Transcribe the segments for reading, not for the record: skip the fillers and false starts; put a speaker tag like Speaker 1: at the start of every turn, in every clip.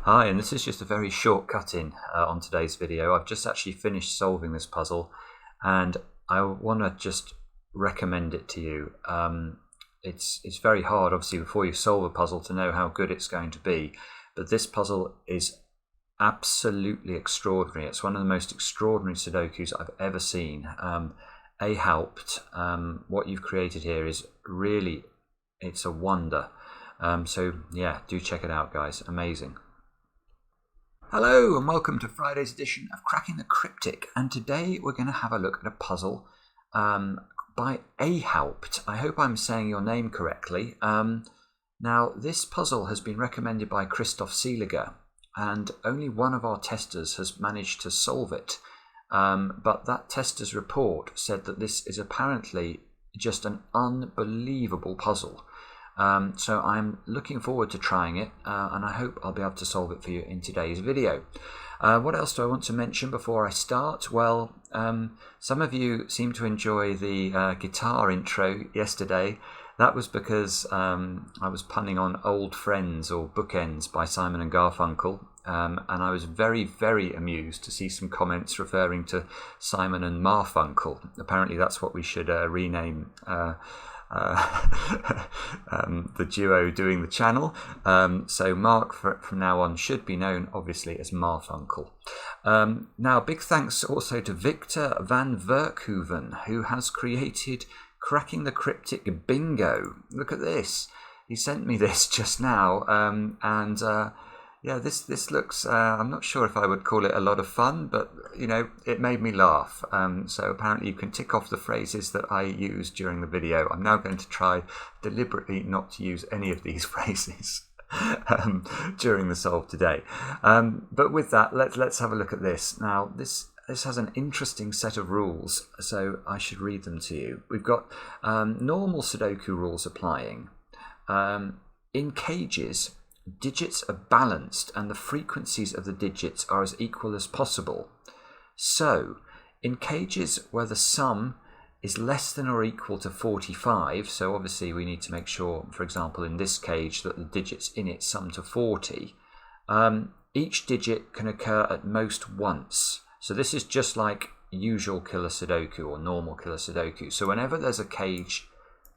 Speaker 1: Hi, and this is just a very short cut-in on today's video. I've just actually finished solving this puzzle, and I want to just recommend it to you. It's very hard, obviously, before you solve a puzzle to know how good it's going to be, but this puzzle is absolutely extraordinary. It's one of the most extraordinary Sudokus I've ever seen. Ahaupt, what you've created here is really, it's a wonder. So yeah, do check it out, guys. Amazing. Hello and welcome to Friday's edition of Cracking the Cryptic, and today we're going to have a look at a puzzle by ahaupt. I hope I'm saying your name correctly. Now this puzzle has been recommended by Christoph Seeliger, and only one of our testers has managed to solve it, but that tester's report said that this is apparently just an unbelievable puzzle. So I'm looking forward to trying it, and I hope I'll be able to solve it for you in today's video. What else do I want to mention before I start? Well, some of you seem to enjoy the guitar intro yesterday. That was because I was punning on Old Friends or Bookends by Simon and Garfunkel, and I was very, very amused to see some comments referring to Simon and Marfunkel. Apparently that's what we should rename the duo doing the channel. So Mark from now on should be known obviously as Marfunkel. Now big thanks also to Victor van Verkhoeven, who has created Cracking the Cryptic Bingo. Look at this. He sent me this just now, and yeah, this looks, I'm not sure if I would call it a lot of fun, but you know, it made me laugh. So apparently you can tick off the phrases that I used during the video. I'm now going to try deliberately not to use any of these phrases during the solve today. But with that, let's have a look at this. Now this has an interesting set of rules, so I should read them to you. We've got normal Sudoku rules applying. In cages, digits are balanced and the frequencies of the digits are as equal as possible. So, in cages where the sum is less than or equal to 45, so obviously we need to make sure, for example, in this cage that the digits in it sum to 40, each digit can occur at most once. So this is just like usual killer Sudoku or normal killer Sudoku. So whenever there's a cage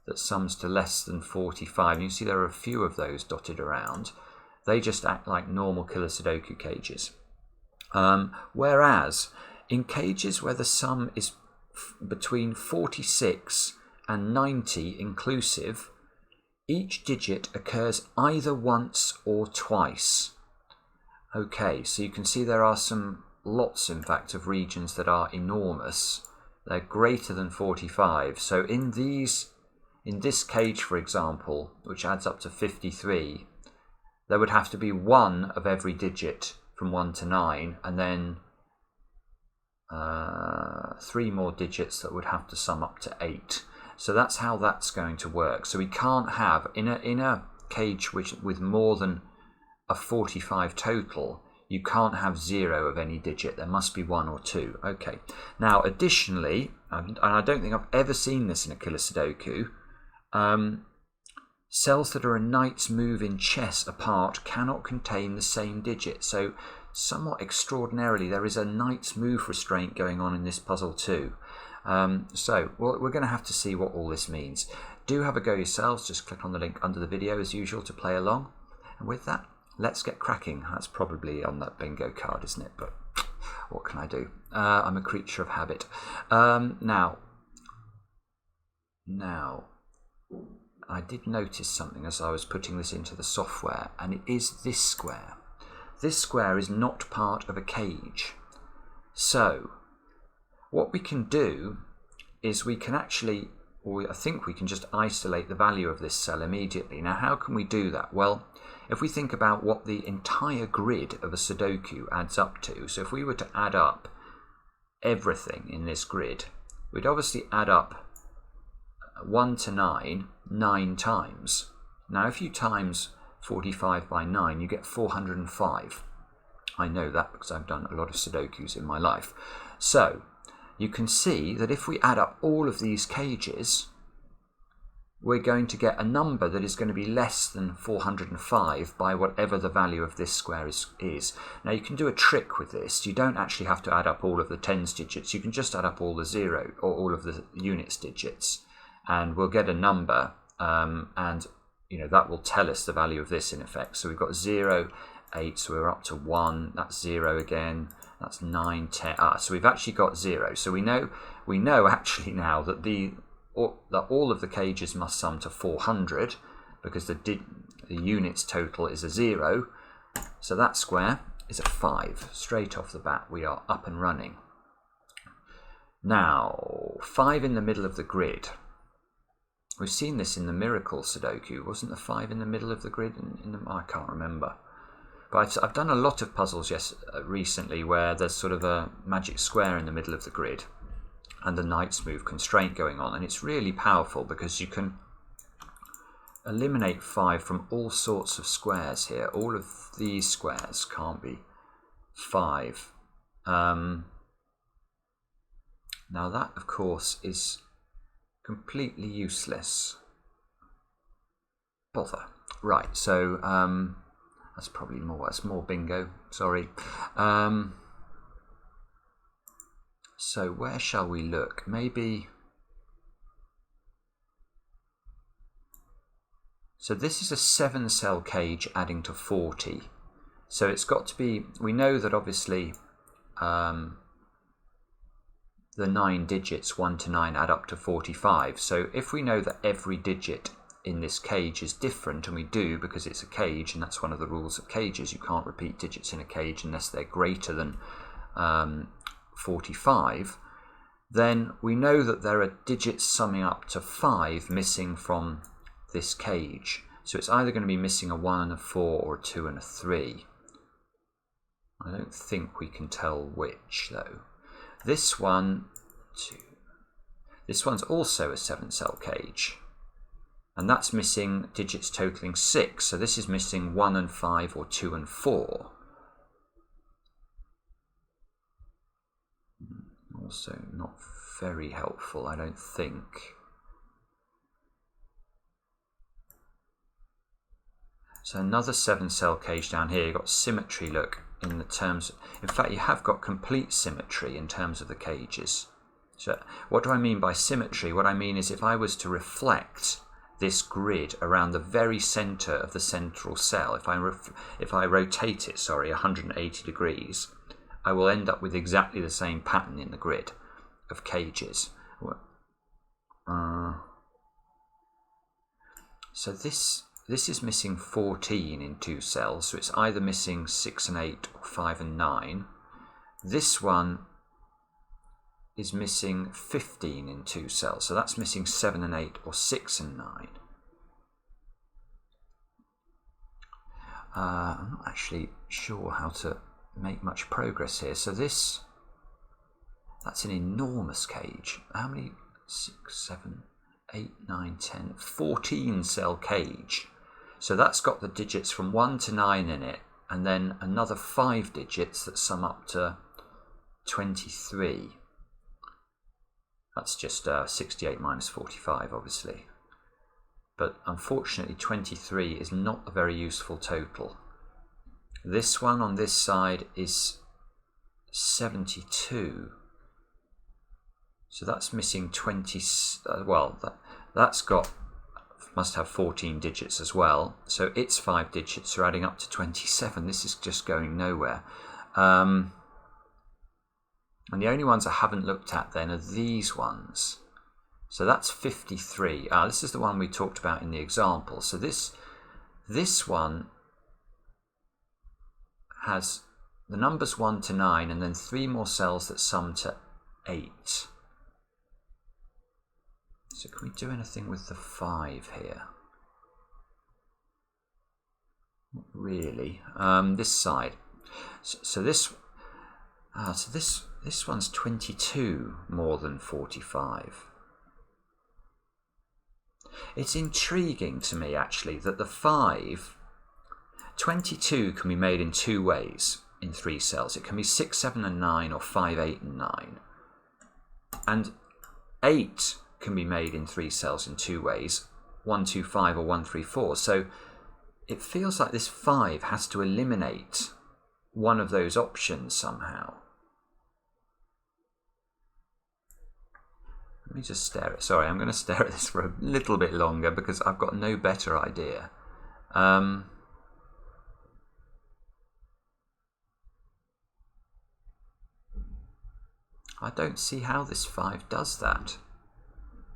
Speaker 1: that sums to less than 45, and you see there are a few of those dotted around, they just act like normal killer Sudoku cages. Whereas in cages where the sum is between 46 and 90 inclusive, each digit occurs either once or twice. Okay, so you can see there are lots in fact of regions that are enormous. They're greater than 45. So in this cage, for example, which adds up to 53, there would have to be one of every digit from 1 to 9, and then 3 more digits that would have to sum up to 8. So that's how that's going to work. So we can't have, in a cage with more than a 45 total, you can't have 0 of any digit. There must be 1 or 2. Okay. Now, additionally, and I don't think I've ever seen this in a killer Sudoku, cells that are a knight's move in chess apart cannot contain the same digit. So, somewhat extraordinarily, there is a knight's move restraint going on in this puzzle too. So, we're going to have to see what all this means. Do have a go yourselves. Just click on the link under the video as usual to play along. And with that, let's get cracking. That's probably on that bingo card, isn't it? But what can I do? I'm a creature of habit. Now, I did notice something as I was putting this into the software, and it is this square. This square is not part of a cage. So, what we can do is we can actually, or I think we can just isolate the value of this cell immediately. Now, how can we do that? Well, if we think about what the entire grid of a Sudoku adds up to, so if we were to add up everything in this grid, we'd obviously add up 1 to 9 times. Now if you times 45 by 9, you get 405. I know that because I've done a lot of Sudokus in my life. So you can see that if we add up all of these cages, we're going to get a number that is going to be less than 405 by whatever the value of this square is. Now you can do a trick with this. You don't actually have to add up all of the tens digits. You can just add up all the zero or all of the units digits, and we'll get a number, and that will tell us the value of this in effect. So we've got 0, 8, so we're up to 1. That's 0 again. That's 9, 10. So we've actually got 0. So we know actually now that that all of the cages must sum to 400 because the units total is a 0. So that square is a 5. Straight off the bat, we are up and running. Now, 5 in the middle of the grid. We've seen this in the Miracle Sudoku. Wasn't the 5 in the middle of the grid? I can't remember. But I've done a lot of puzzles recently where there's sort of a magic square in the middle of the grid and a knight's move constraint going on, and it's really powerful because you can eliminate 5 from all sorts of squares here. All of these squares can't be 5. Now that, of course, is completely useless. Bother. Right, so that's probably that's more bingo, sorry. So where shall we look? Maybe... So this is a 7-cell cage adding to 40. So it's got to be... We know that obviously the 9 digits, 1 to 9, add up to 45. So if we know that every digit in this cage is different, and we do because it's a cage, and that's one of the rules of cages, you can't repeat digits in a cage unless they're greater than 45, then we know that there are digits summing up to 5 missing from this cage. So it's either going to be missing a 1 and a 4 or a 2 and a 3. I don't think we can tell which though. This one, 2. This one's also a 7-cell cage, and that's missing digits totaling 6. So this is missing 1 and 5 or 2 and 4. Also not very helpful, I don't think. So another 7-cell cage down here. You've got symmetry, look, in the terms... In fact, you have got complete symmetry in terms of the cages. So what do I mean by symmetry? What I mean is if I was to reflect this grid around the very centre of the central cell, if I rotate it, 180 degrees, I will end up with exactly the same pattern in the grid of cages. So this is missing 14 in 2 cells, so it's either missing 6 and 8 or 5 and 9. This one is missing 15 in 2 cells, so that's missing 7 and 8 or 6 and 9. I'm not actually sure how to make much progress here. So that's an enormous cage. How many? 6, 7, 8, 9, 10, 14 cell cage. So that's got the digits from 1 to 9 in it, and then another 5 digits that sum up to 23. That's just 68 minus 45, obviously. But unfortunately, 23 is not a very useful total. This one on this side is 72. So that's missing 20. Must have 14 digits as well. So its 5 digits are adding up to 27. This is just going nowhere. And the only ones I haven't looked at then are these ones. So that's 53. This is the one we talked about in the example. So this one has the numbers 1 to 9 and then 3 more cells that sum to 8. So can we do anything with the 5 here? Not really. This side. So this one's 22 more than 45. It's intriguing to me actually that the 22 can be made in 2 ways in 3 cells. It can be 6, 7 and 9 or 5, 8 and 9. And 8 can be made in 3 cells in 2 ways. 125 or 134. So it feels like this 5 has to eliminate one of those options somehow. Let me just stare at. Sorry, I'm going to stare at this for a little bit longer because I've got no better idea. I don't see how this 5 does that.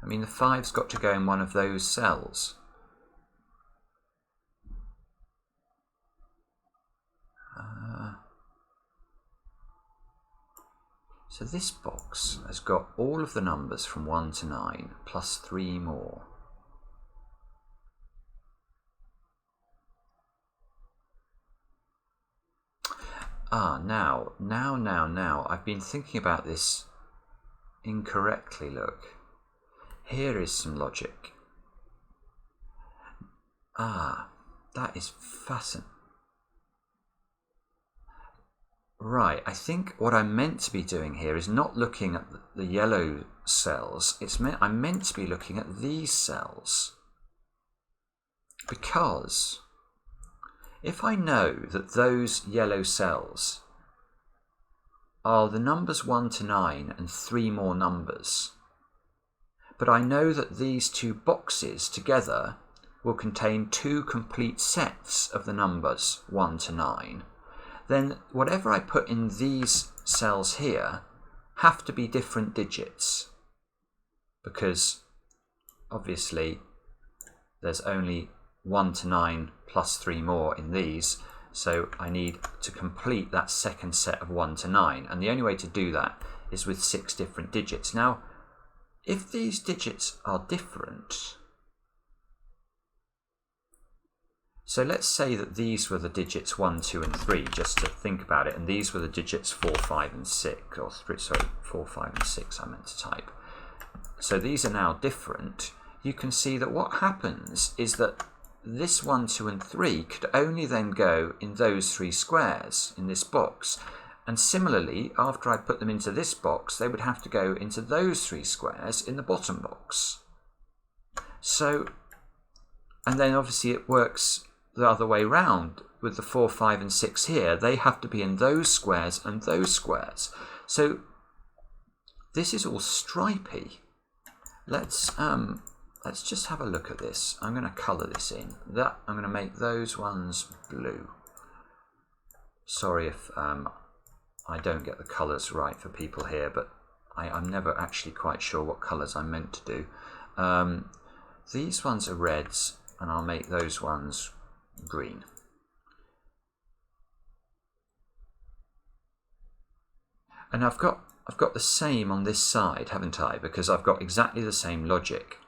Speaker 1: I mean, the 5's got to go in one of those cells. So this box has got all of the numbers from 1 to 9 plus 3 more. Now, I've been thinking about this incorrectly, look. Here is some logic. That is fascinating. Right, I think what I'm meant to be doing here is not looking at the yellow cells. I'm meant to be looking at these cells. Because if I know that those yellow cells are the numbers 1 to 9 and 3 more numbers, but I know that these two boxes together will contain 2 complete sets of the numbers 1 to 9, then whatever I put in these cells here have to be different digits, because obviously there's only 1 to 9 plus 3 more in these, so I need to complete that second set of 1 to 9, and the only way to do that is with 6 different digits. Now, if these digits are different, so let's say that these were the digits 1, 2 and 3, just to think about it, and these were the digits 4, 5 and 6, or 4, 5 and 6 I meant to type. So these are now different. You can see that what happens is that this 1, 2 and 3 could only then go in those 3 squares in this box. And similarly, after I put them into this box, they would have to go into those 3 squares in the bottom box. So, and then obviously it works the other way round with the 4, 5 and 6 here. They have to be in those squares and those squares. So this is all stripy. Let's just have a look at this. I'm going to colour this in. I'm going to make those ones blue. Sorry if I don't get the colours right for people here, but I'm never actually quite sure what colours I'm meant to do. These ones are reds, and I'll make those ones green. And I've got the same on this side, haven't I? Because I've got exactly the same logic.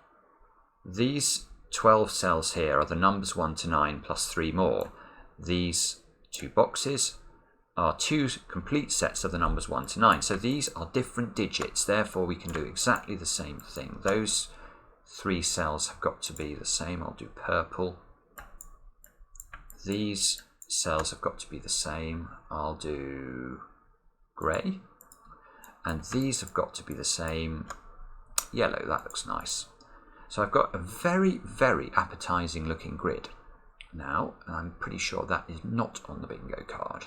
Speaker 1: These 12 cells here are the numbers 1 to 9 plus 3 more. These 2 boxes are 2 complete sets of the numbers 1 to 9. So these are different digits, therefore we can do exactly the same thing. Those 3 cells have got to be the same. I'll do purple. These cells have got to be the same. I'll do grey. And these have got to be the same. Yellow, that looks nice. So I've got a very, very appetizing looking grid now, and I'm pretty sure that is not on the bingo card.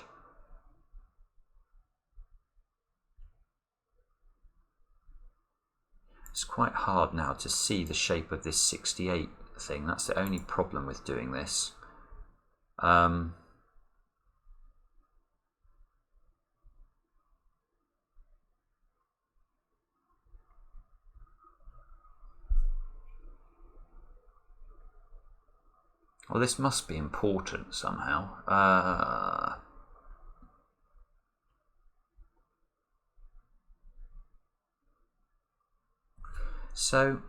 Speaker 1: It's quite hard now to see the shape of this 68 thing. That's the only problem with doing this. Well, this must be important somehow. So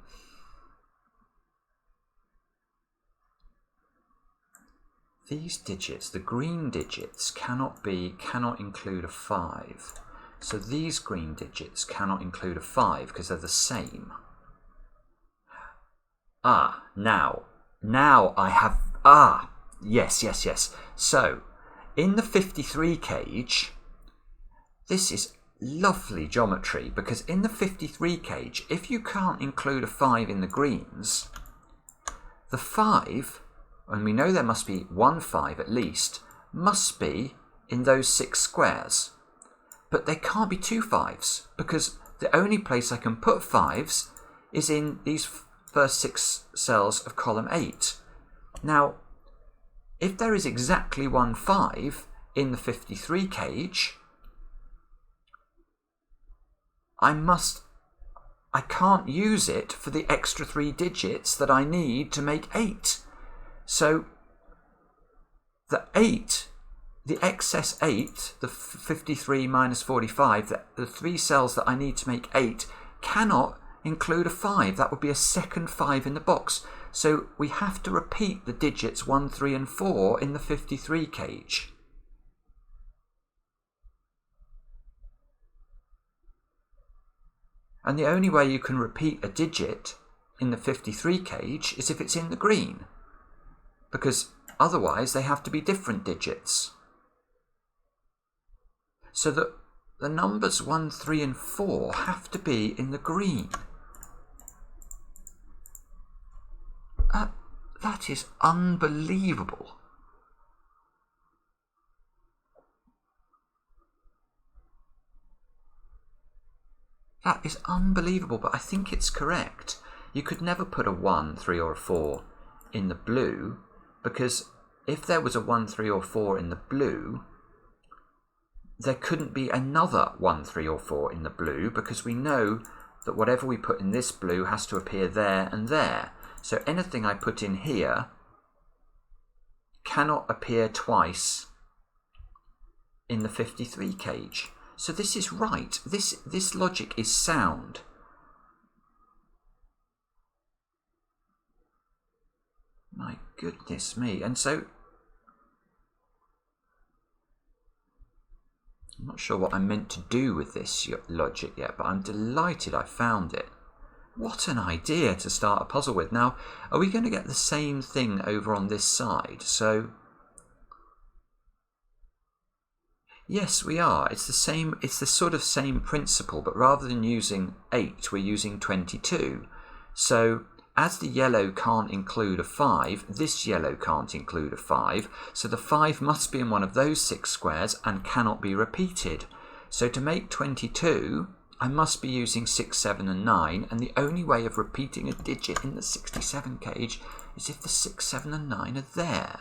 Speaker 1: these digits, the green digits, cannot include a 5. So these green digits cannot include a 5 because they're the same. Now I have, yes. So, in the 53 cage, this is lovely geometry, because in the 53 cage, if you can't include a 5 in the greens, the 5, and we know there must be one 5 at least, must be in those 6 squares. But there can't be 2 5s, because the only place I can put 5s is in these first 6 cells of column 8. Now, if there is exactly one 5 in the 53 cage, I can't use it for the extra 3 digits that I need to make 8. So the 8, the excess 8, the 53 minus 45, the 3 cells that I need to make 8 cannot include a 5. That would be a second 5 in the box. So we have to repeat the digits 1, 3 and 4 in the 53 cage. And the only way you can repeat a digit in the 53 cage is if it's in the green, because otherwise they have to be different digits. So that the numbers 1, 3 and 4 have to be in the green. That is unbelievable. That is unbelievable, but I think it's correct. You could never put a 1, 3 or a 4 in the blue, because if there was a 1, 3 or 4 in the blue, there couldn't be another 1, 3 or 4 in the blue, because we know that whatever we put in this blue has to appear there and there. So anything I put in here cannot appear twice in the 53 cage. So this is right. This logic is sound. My goodness me. And so I'm not sure what I'm meant to do with this logic yet, but I'm delighted I found it. What an idea to start a puzzle with. Now, are we going to get the same thing over on this side? So yes, we are. It's the same. It's the sort of same principle, but rather than using 8, we're using 22. So as the yellow can't include a 5, this yellow can't include a 5. So the 5 must be in one of those 6 squares and cannot be repeated. So to make 22, I must be using 6, 7 and 9. And the only way of repeating a digit in the 67 cage is if the 6, 7 and 9 are there.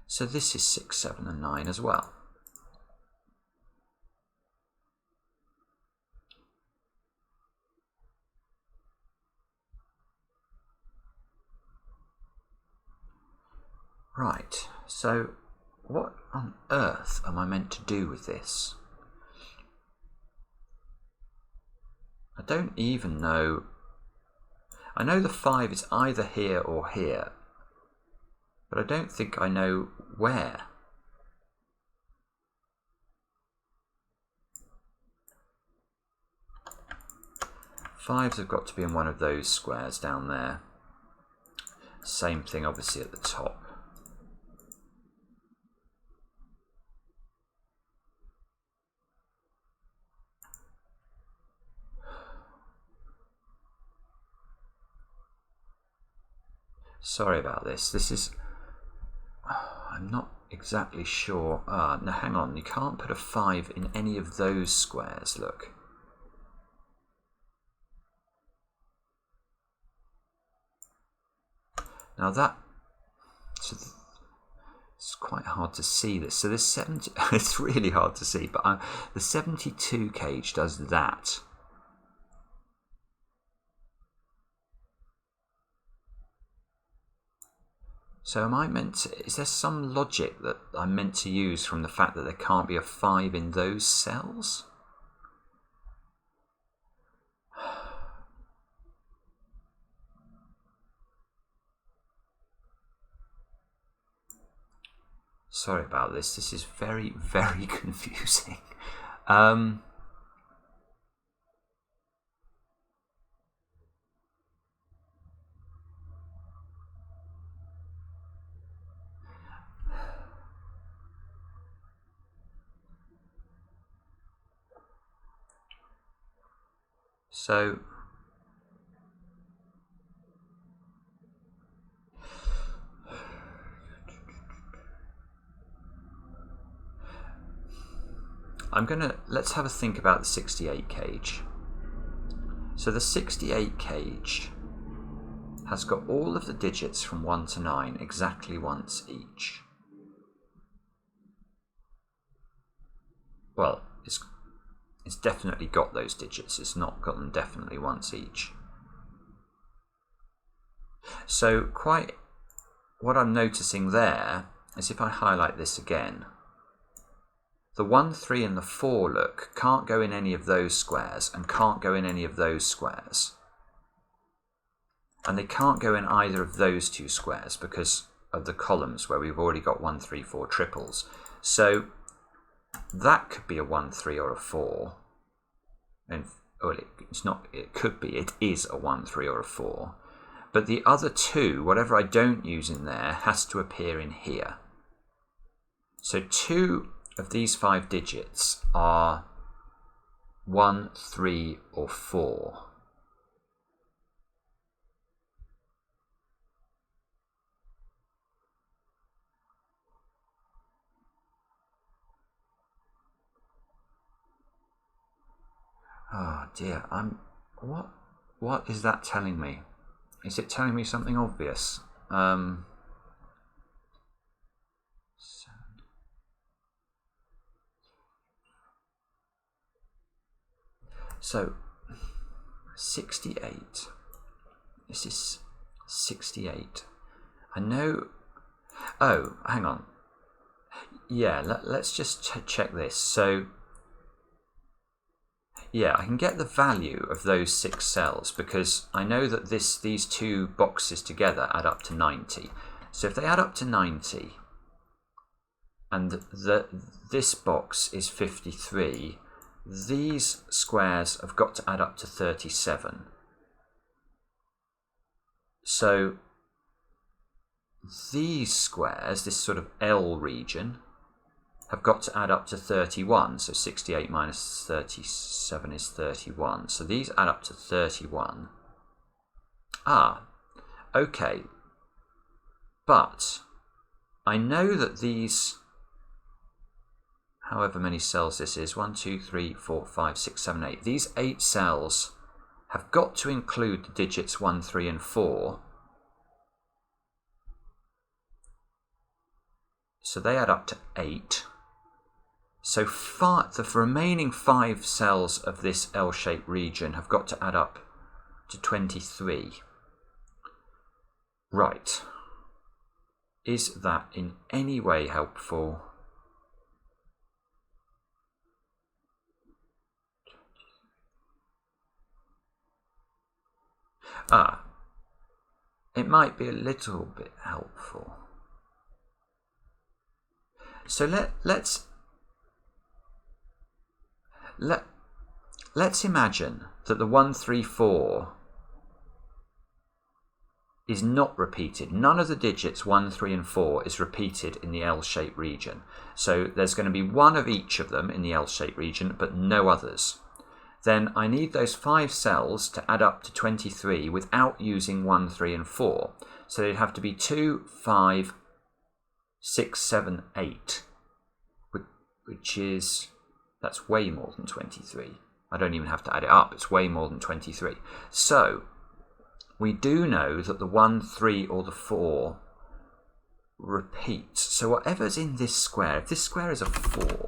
Speaker 1: So this is 6, 7 and 9 as well. Right, so what on earth am I meant to do with this? I don't even know. I know the 5 is either here or here, but I don't think I know where. Fives have got to be in one of those squares down there. Same thing obviously at the top. Sorry about this. This is... I'm not exactly sure. No, hang on. You can't put a 5 in any of those squares, look. Now that... So it's quite hard to see this. So this 70... It's really hard to see, but the 72 cage does that. So am I meant to, is there some logic that I'm meant to use from the fact that there can't be a 5 in those cells? Sorry about this. This is very, very confusing. So let's have a think about the 68 cage. So the 68 cage has got all of the digits from 1 to 9 exactly once each. Well, it's definitely got those digits. It's not got them definitely once each. So what I'm noticing there is if I highlight this again, the 1, 3 and the 4 look can't go in any of those squares and can't go in any of those squares. And they can't go in either of those two squares because of the columns where we've already got 1, 3, 4 triples. So that could be a 1, 3 or a 4. And well, it's not, it could be, it is a 1, 3 or a 4. But the other two, whatever I don't use in there, has to appear in here. So 2 of these 5 digits are 1, 3 or 4. Oh dear, what is that telling me? Is it telling me something obvious? So 68. This is 68. I know. Oh, hang on. Yeah, let's just check this. So yeah, I can get the value of those 6 cells because I know that these two boxes together add up to 90. So if they add up to 90 and this box is 53, these squares have got to add up to 37. So these squares, this sort of L region, have got to add up to 31. So 68 minus 37 is 31. So these add up to 31. Ah, okay. But I know that these, however many cells this is, 1, 2, 3, 4, 5, 6, 7, 8. These 8 cells have got to include the digits 1, 3 and 4. So they add up to 8. So the remaining 5 cells of this L-shaped region have got to add up to 23. Right. Is that in any way helpful? Ah, it might be a little bit helpful. So let's imagine that the 1, 3, 4 is not repeated. None of the digits 1, 3 and 4 is repeated in the L-shaped region. So there's going to be 1 of each of them in the L-shaped region, but no others. Then I need those 5 cells to add up to 23 without using 1, 3 and 4. So they'd have to be 2, 5, 6, 7, 8, which is, that's way more than 23. I don't even have to add it up, it's way more than 23. So we do know that the 1, 3 or the 4 repeats. So whatever's in this square, if this square is a 4,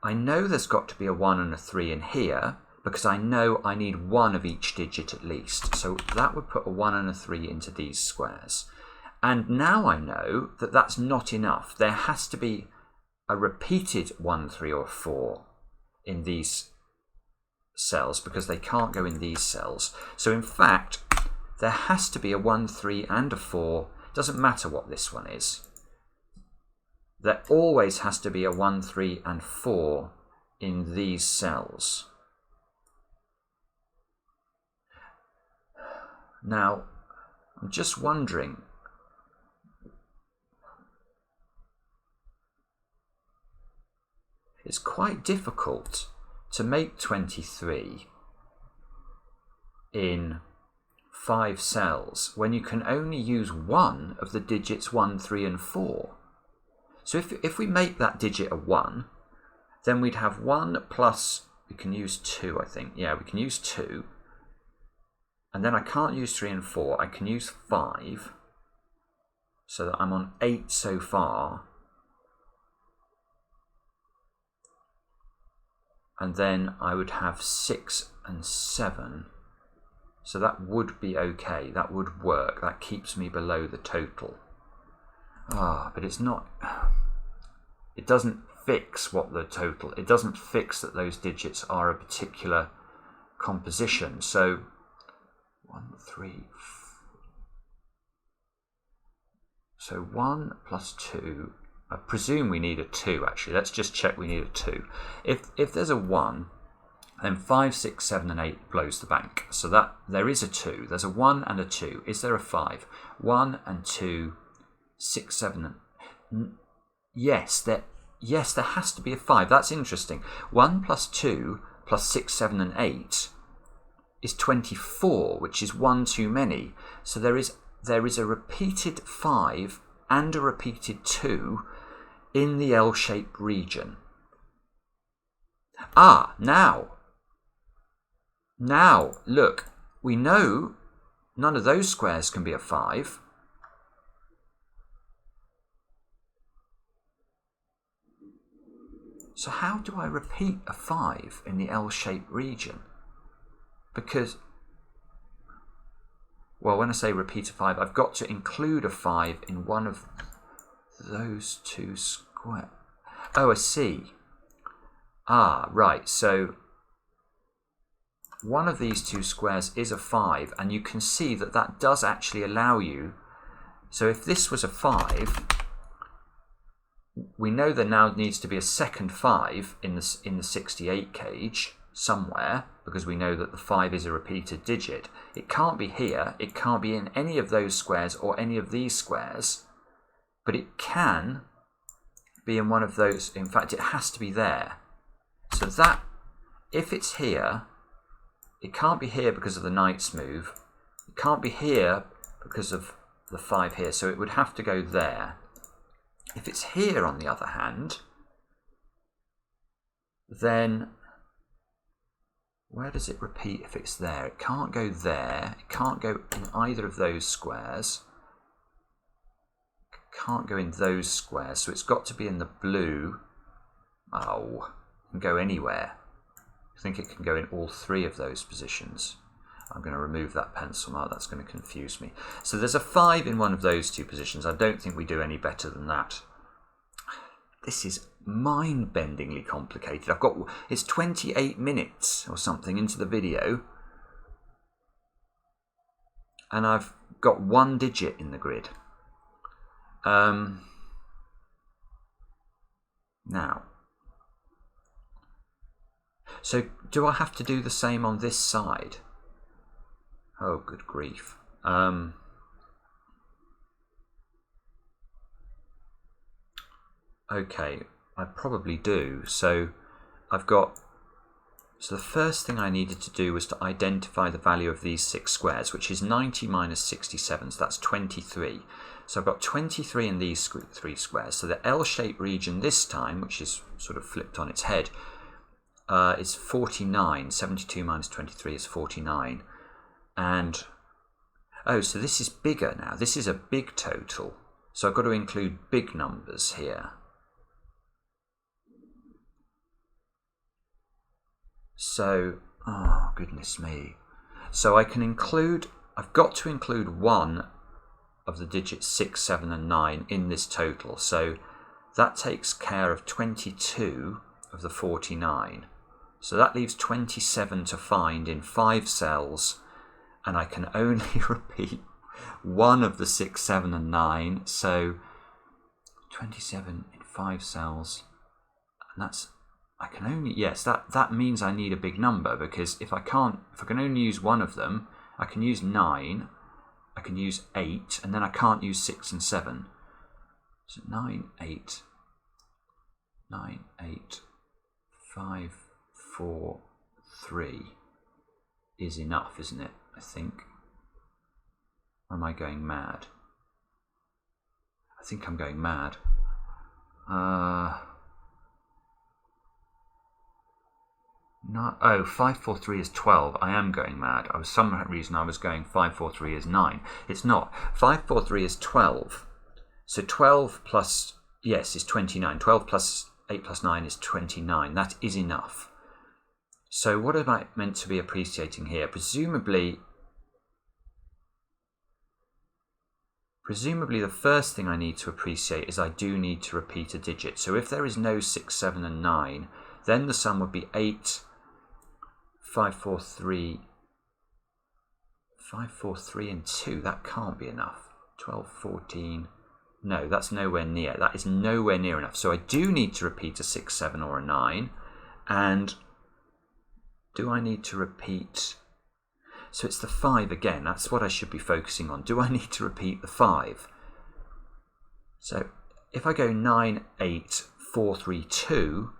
Speaker 1: I know there's got to be a 1 and a 3 in here because I know I need 1 of each digit at least. So that would put a 1 and a 3 into these squares. And now I know that that's not enough. There has to be a repeated 1, 3 or 4 in these cells because they can't go in these cells. So in fact, there has to be a 1, 3 and a 4. Doesn't matter what this one is. There always has to be a 1, 3 and 4 in these cells. Now, I'm just wondering, it's quite difficult to make 23 in 5 cells when you can only use 1 of the digits 1, 3 and 4. So if we make that digit a 1, Then we'd have 1 plus, we can use 2, I think. Yeah, we can use 2. And then I can't use 3 and 4. I can use 5. So that I'm on 8 so far. And then I would have 6 and 7. So that would be okay. That would work. That keeps me below the total. But it's not... It doesn't fix what the total... It doesn't fix that those digits are a particular composition. So 1, 3... So 1 plus 2... I presume we need a 2, actually. Let's just check we need a 2. If there's a 1, then 5, 6, 7 and 8 blows the bank. So that there is a 2. There's a 1 and a 2. Is there a 5? 1 and 2, 6, 7 and... Yes, there has to be a 5. That's interesting. 1 plus 2 plus 6, 7 and 8 is 24, which is 1 too many. So there is a repeated 5 and a repeated 2 in the L-shaped region. Now, look, we know none of those squares can be a 5. So how do I repeat a 5 in the L-shaped region? Because, well, when I say repeat a 5, I've got to include a 5 in one of those two squares. Oh, I see. Right, so one of these two squares is a 5, and you can see that that does actually allow you. So if this was a 5, we know there now needs to be a second 5 in the 68 cage somewhere, because we know that the 5 is a repeated digit. It can't be here, it can't be in any of those squares or any of these squares, but it can be in one of those. In fact, it has to be there. So that, if it's here, it can't be here because of the knight's move. It can't be here because of the 5 here, so it would have to go there. If it's here, on the other hand, then where does it repeat if it's there? It can't go there. It can't go in either of those squares. It can't go in those squares, so it's got to be in the blue. Oh, it can go anywhere. I think it can go in all 3 of those positions. I'm going to remove that pencil mark. That's going to confuse me. So there's a 5 in one of those 2 positions. I don't think we do any better than that. This is mind-bendingly complicated. It's 28 minutes or something into the video, and I've got 1 digit in the grid. Now, so do I have to do the same on this side? Oh, good grief. Okay, I probably do. So the first thing I needed to do was to identify the value of these 6 squares, which is 90 minus 67, so that's 23. So I've got 23 in these 3 squares. So the L-shaped region this time, which is sort of flipped on its head, is 49. 72 minus 23 is 49. And, oh, so this is bigger now. This is a big total. So I've got to include big numbers here. So, oh, goodness me. So I can include, I've got to include 1 of the digits 6, 7 and 9 in this total. So that takes care of 22 of the 49. So that leaves 27 to find in 5 cells, and I can only repeat 1 of the 6, 7 and 9. So 27 in 5 cells, and that's, I can only, yes, that means I need a big number, because if I can only use 1 of them, I can use 9, I can use 8, and then I can't use 6 and 7. So 9, 8, 5, 4, 3 is enough, isn't it? I think. Or am I going mad? I think I'm going mad. No, oh, 543 is 12. I am going mad. I was some reason I was going 543 is 9. It's not. 543 is 12. So 12 plus, yes, is 29. 12 plus 8 plus 9 is 29. That is enough. So what am I meant to be appreciating here? Presumably the first thing I need to appreciate is I do need to repeat a digit. So if there is no 6, 7 and 9, then the sum would be 8, 543 and 2. That can't be enough. 12, 14. No, that's nowhere near. That is nowhere near enough. So I do need to repeat a 6, 7 or a 9. And do I need to repeat? So it's the 5 again. That's what I should be focusing on. Do I need to repeat the 5? So if I go 9, 8, 4, 3, 2,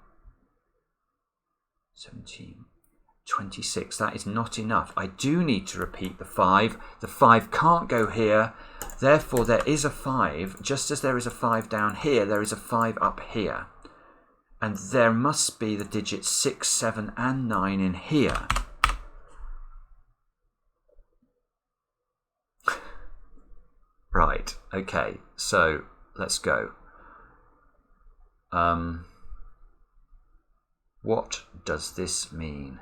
Speaker 1: 17, 26, that is not enough. I do need to repeat the 5. The 5 can't go here. Therefore, there is a 5. Just as there is a 5 down here, there is a 5 up here. And there must be the digits 6, 7 and 9 in here. Right, okay, so let's go. What does this mean?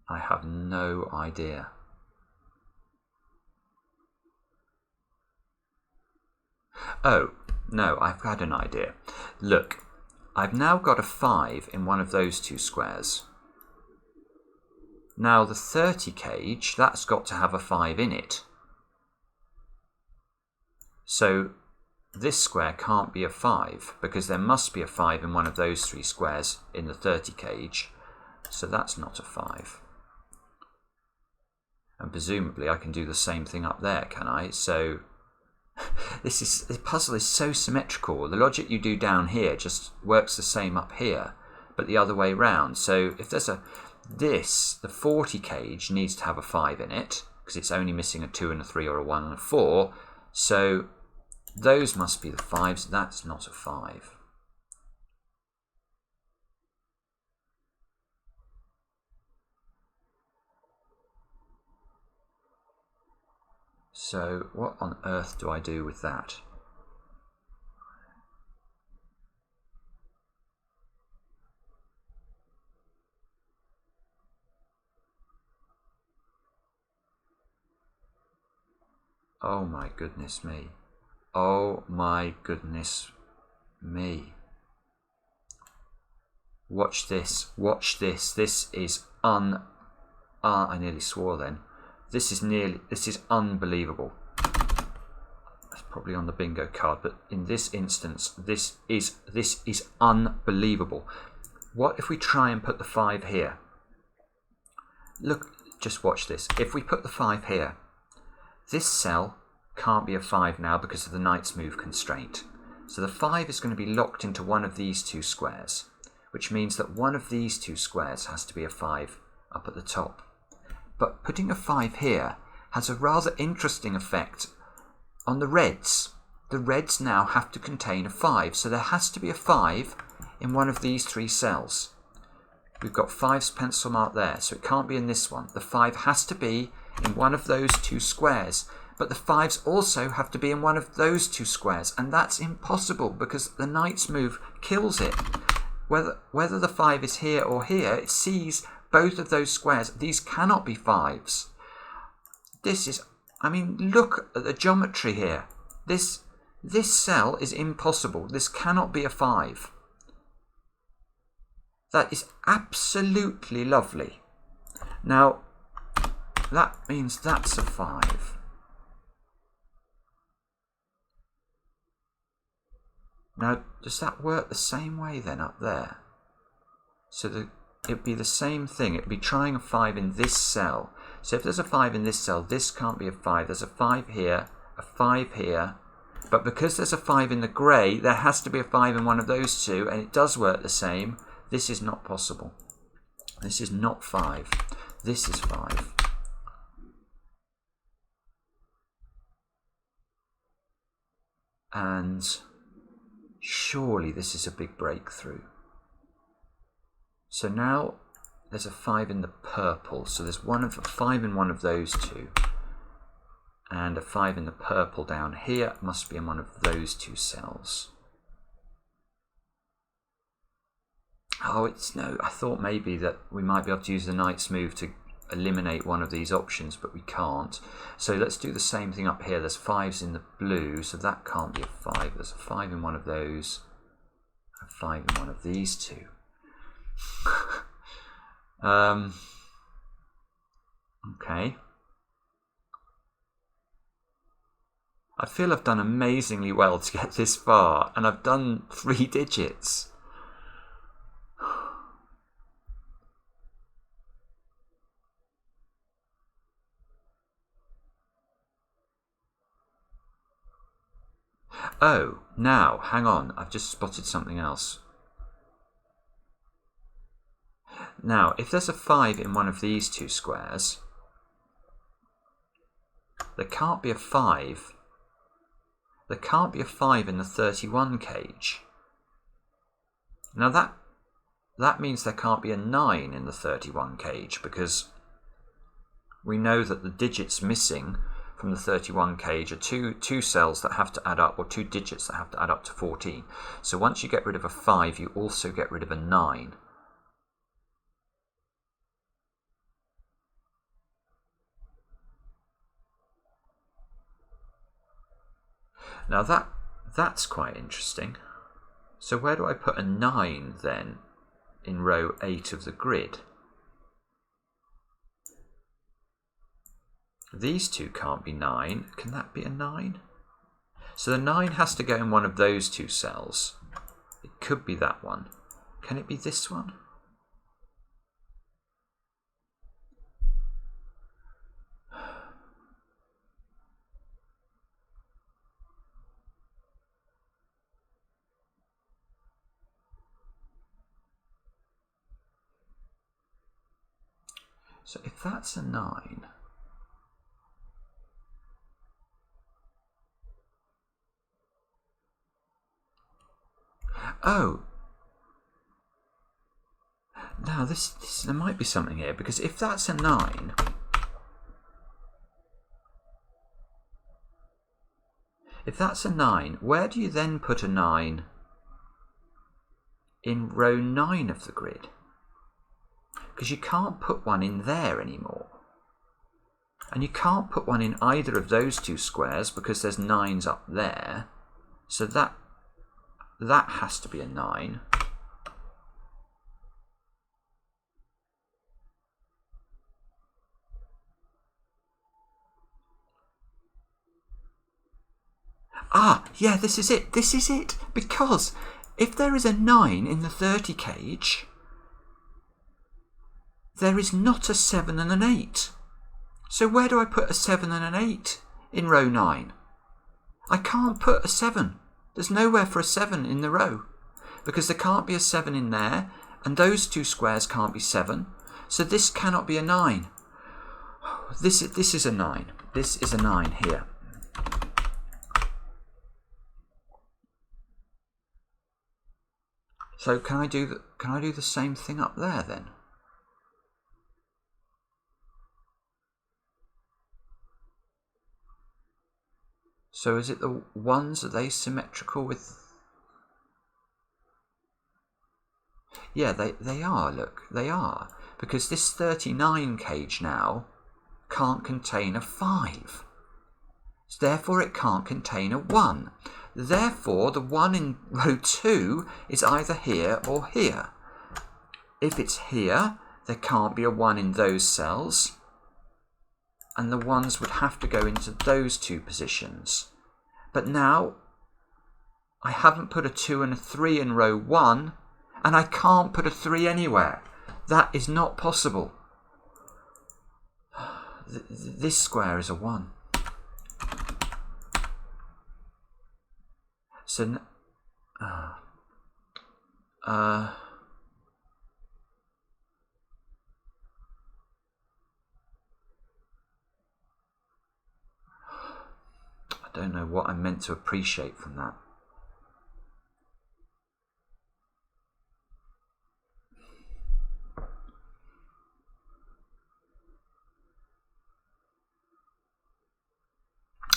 Speaker 1: I have no idea. Oh, no, I've had an idea. Look, I've now got a 5 in one of those two squares. Now the 30 cage, that's got to have a 5 in it. So this square can't be a 5 because there must be a 5 in one of those three squares in the 30 cage. So that's not a 5. And presumably I can do the same thing up there, can I? So the puzzle is so symmetrical. The logic you do down here just works the same up here, but the other way round. So if there's the 40 cage needs to have a 5 in it because it's only missing a 2 and a 3 or a 1 and a 4. So those must be the 5s. That's not a 5. So what on earth do I do with that? Oh my goodness me. Oh my goodness me. Watch this. Watch this. This is I nearly swore then. This is unbelievable. That's probably on the bingo card, but in this instance, this is unbelievable. What if we try and put the 5 here? Look, just watch this. If we put the 5 here, this cell can't be a 5 now because of the knight's move constraint. So the 5 is going to be locked into one of these two squares, which means that one of these two squares has to be a 5 up at the top. But putting a 5 here has a rather interesting effect on the reds. The reds now have to contain a 5, so there has to be a 5 in one of these three cells. We've got 5's pencil marked there, so it can't be in this one. The 5 has to be in one of those two squares, but the 5's also have to be in one of those two squares, and that's impossible because the knight's move kills it. Whether the 5 is here or here, it sees both of those squares. These cannot be 5s. This is, I mean, look at the geometry here. This cell is impossible. This cannot be a 5. That is absolutely lovely. Now, that means that's a 5. Now, does that work the same way then up there? So it'd be the same thing. It'd be trying a 5 in this cell. So if there's a 5 in this cell, this can't be a 5. There's a 5 here, a 5 here. But because there's a 5 in the grey, there has to be a 5 in one of those two, and it does work the same. This is not possible. This is not 5. This is 5. And Surely this is a big breakthrough. So now there's a 5 in the purple. So there's a 5 in one of those two. And a 5 in the purple down here must be in one of those two cells. Oh, no, I thought maybe that we might be able to use the knight's move to eliminate one of these options, but we can't. So let's do the same thing up here. There's 5s in the blue, so that can't be a 5. There's a 5 in one of those, a 5 in one of these two. Okay. I feel I've done amazingly well to get this far, and I've done 3 digits. Oh, now, hang on, I've just spotted something else. Now, if there's a 5 in one of these two squares, there can't be a 5. There can't be a 5 in the 31 cage. Now that means there can't be a 9 in the 31 cage, because we know that the digits missing from the 31 cage are two cells that have to add up, or 2 digits that have to add up to 14. So once you get rid of a 5, you also get rid of a 9. Now that's quite interesting. So where do I put a 9 then in row 8 of the grid? These two can't be 9. Can that be a 9? So the 9 has to go in one of those two cells. It could be that one. Can it be this one? So if that's a 9, oh, now there might be something here, because if that's a 9, where do you then put a 9 in row 9 of the grid? Because you can't put one in there anymore. And you can't put one in either of those two squares because there's 9s up there. So that has to be a 9. Ah, yeah, this is it. This is it. Because if there is a 9 in the 30 cage, there is not a 7 and an 8. So where do I put a 7 and an 8 in row 9? I can't put a 7. There's nowhere for a 7 in the row, because there can't be a 7 in there, and those two squares can't be 7. So this cannot be a 9. This is a 9. This is a 9 here. So can I do the same thing up there then? So is it the 1s, are they symmetrical with... Yeah, they are, look, they are. Because this 39 cage now can't contain a 5. So therefore it can't contain a 1. Therefore the 1 in row 2 is either here or here. If it's here, there can't be a 1 in those cells, and the 1s would have to go into those two positions. But now I haven't put a 2 and a 3 in row 1, and I can't put a 3 anywhere. That is not possible. This square is a 1. So I don't know what I'm meant to appreciate from that.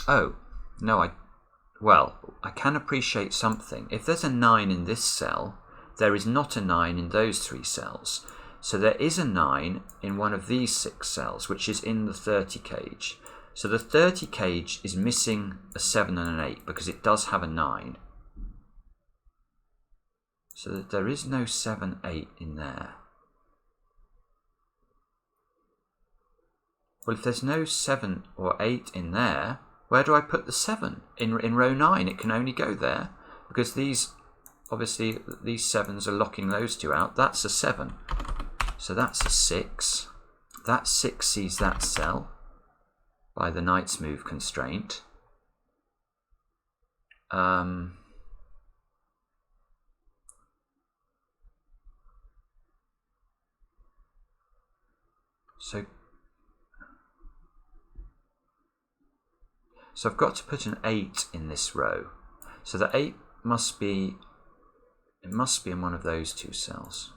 Speaker 1: Oh, no, well, I can appreciate something. If there's a 9 in this cell, there is not a 9 in those 3 cells. So there is a 9 in one of these 6 cells, which is in the 30 cage. So the 30 cage is missing a 7 and an 8 because it does have a 9. So that there is no 7, 8 in there. Well, if there's no 7 or 8 in there, where do I put the 7? In row 9, it can only go there because these, obviously, these 7s are locking those 2 out. That's a 7. So that's a 6. That 6 sees that cell by the knight's move constraint. So I've got to put an 8 in this row. So the 8 must be, it must be in one of those 2 cells.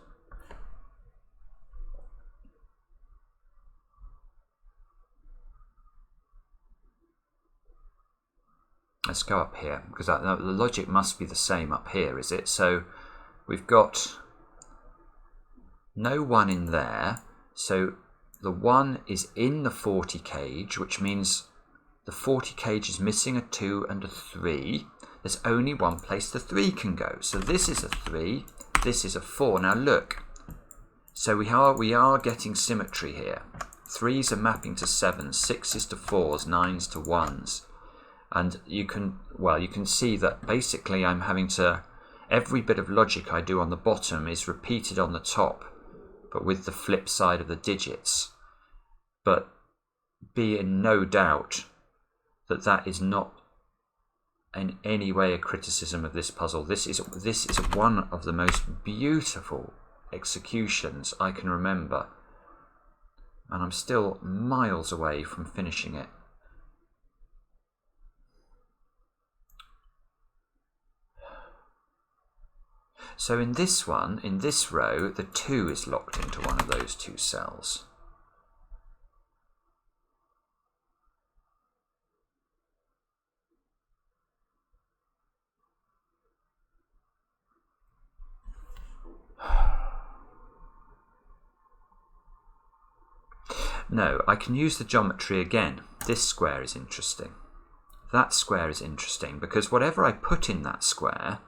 Speaker 1: Let's go up here, because the logic must be the same up here, is it? So we've got no 1 in there, so the 1 is in the 40 cage, which means the 40 cage is missing a 2 and a 3. There's only one place the 3 can go. So this is a 3, this is a 4. Now look, so we are getting symmetry here. 3s are mapping to 7s, 6s to 4s, 9s to 1s. And you can see that basically I'm having to, every bit of logic I do on the bottom is repeated on the top, but with the flip side of the digits. But be in no doubt that that is not in any way a criticism of this puzzle. This is one of the most beautiful executions I can remember, and I'm still miles away from finishing it. So in this one, in this row, the 2 is locked into one of those 2 cells. No, I can use the geometry again. This square is interesting. That square is interesting because whatever I put in that square,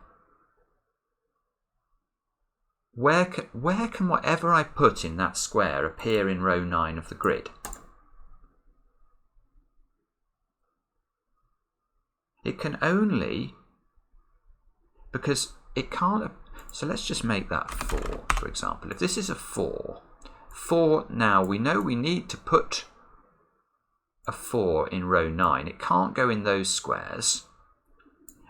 Speaker 1: where can whatever I put in that square appear in row 9 of the grid? It can only, because it can't, so let's just make that 4, for example. If this is a 4, now we know we need to put a 4 in row 9. It can't go in those squares,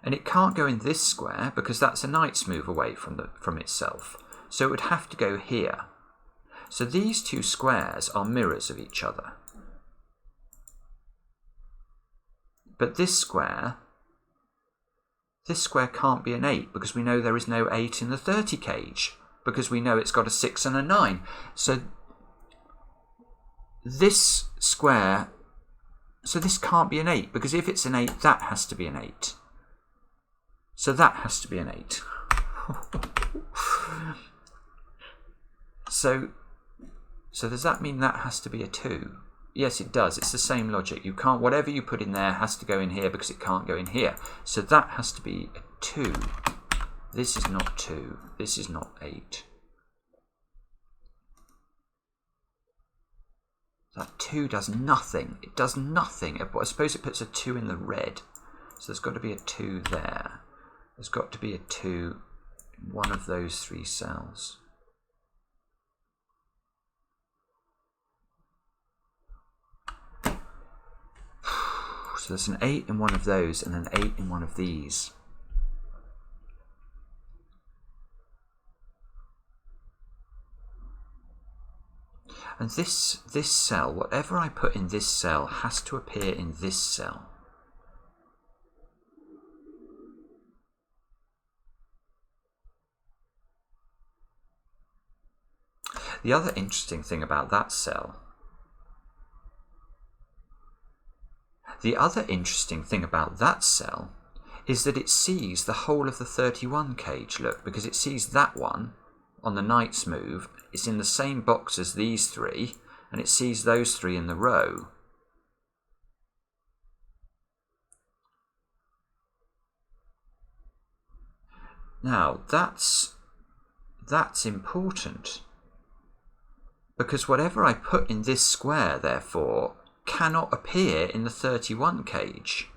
Speaker 1: and it can't go in this square because that's a knight's move away from itself. So it would have to go here. So these 2 squares are mirrors of each other. But this square can't be an 8 because we know there is no 8 in the 30 cage, because we know it's got a 6 and a 9. So this square, so this can't be an 8, because if it's an 8, that has to be an 8. So that has to be an 8. So does that mean that has to be a 2? Yes, it does. It's the same logic. You can't, whatever you put in there has to go in here because it can't go in here. So that has to be a 2. This is not 2. This is not 8. That 2 does nothing. It does nothing. I suppose it puts a 2 in the red. So there's got to be a 2 there. There's got to be a 2 in one of those 3 cells. So there's an 8 in one of those and an 8 in one of these. And this cell, whatever I put in this cell, has to appear in this cell. The other interesting thing about that cell, The other interesting thing about that cell is that it sees the whole of the 31 cage, look, because it sees that one on the knight's move. It's in the same box as these three, and it sees those three in the row. Now, that's important, because whatever I put in this square, therefore, cannot appear in the 31 cage.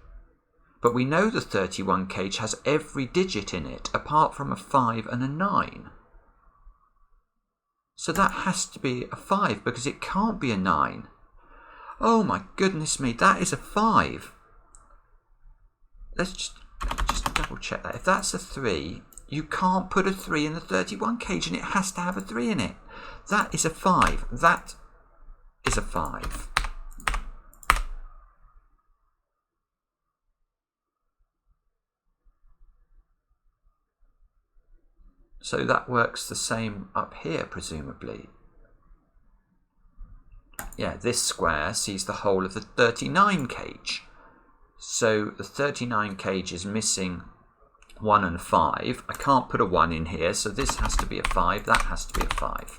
Speaker 1: But we know the 31 cage has every digit in it, apart from a 5 and a 9. So that has to be a 5, because it can't be a 9. Oh my goodness me, that is a 5. Let's just double check that. If that's a 3, you can't put a 3 in the 31 cage, and it has to have a 3 in it. That is a 5. That is a 5. So that works the same up here, presumably. Yeah, this square sees the whole of the 39 cage. So the 39 cage is missing 1 and 5. I can't put a 1 in here, so this has to be a 5. That has to be a 5.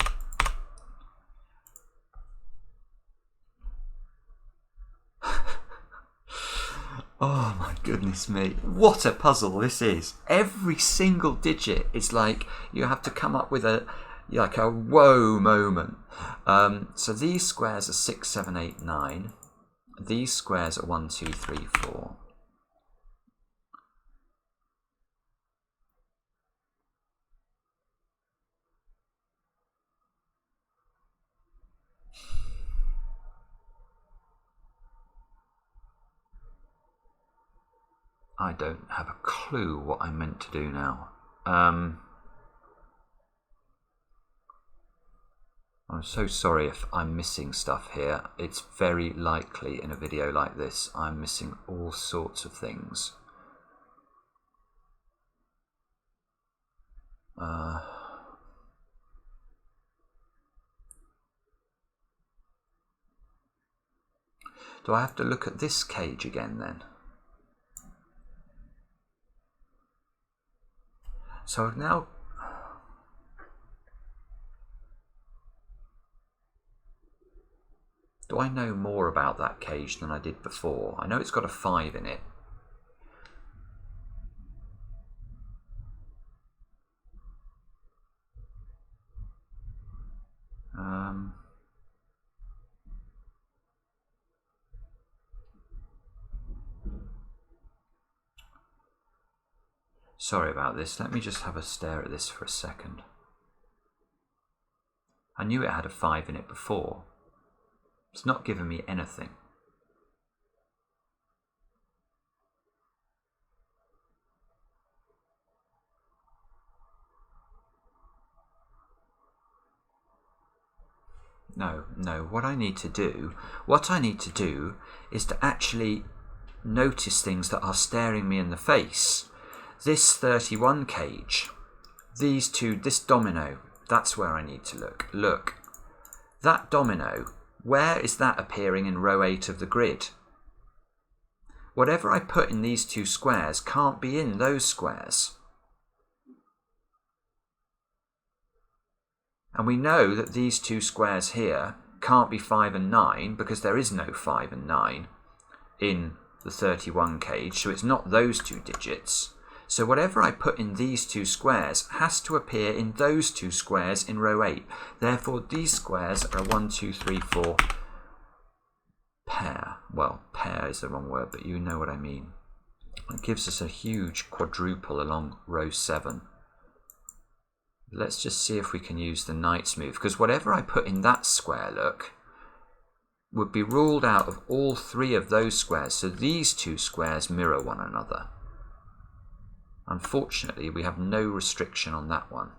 Speaker 1: Oh my goodness me, what a puzzle this is. Every single digit is like you have to come up with a whoa moment. So these squares are 6, 7, 8, 9. These squares are 1, 2, 3, 4. I don't have a clue what I meant to do now. I'm so sorry if I'm missing stuff here. It's very likely in a video like this I'm missing all sorts of things. Do I have to look at this cage again then? So now, do I know more about that cage than I did before? I know it's got a 5 in it. Sorry about this. Let me just have a stare at this for a second. I knew it had a 5 in it before. It's not giving me anything. No, what I need to do is to actually notice things that are staring me in the face. This 31 cage, these two, this domino, that's where I need to look. Look, that domino, where is that appearing in row 8 of the grid? Whatever I put in these two squares can't be in those squares. And we know that these two squares here can't be 5 and 9 because there is no 5 and 9 in the 31 cage, so it's not those two digits. So whatever I put in these two squares has to appear in those two squares in row 8. Therefore, these squares are a 1, 2, 3, 4 pair. Well, pair is the wrong word, but you know what I mean. It gives us a huge quadruple along row 7. Let's just see if we can use the knight's move, because whatever I put in that square, look, would be ruled out of all 3 of those squares. So these two squares mirror one another. Unfortunately, we have no restriction on that one.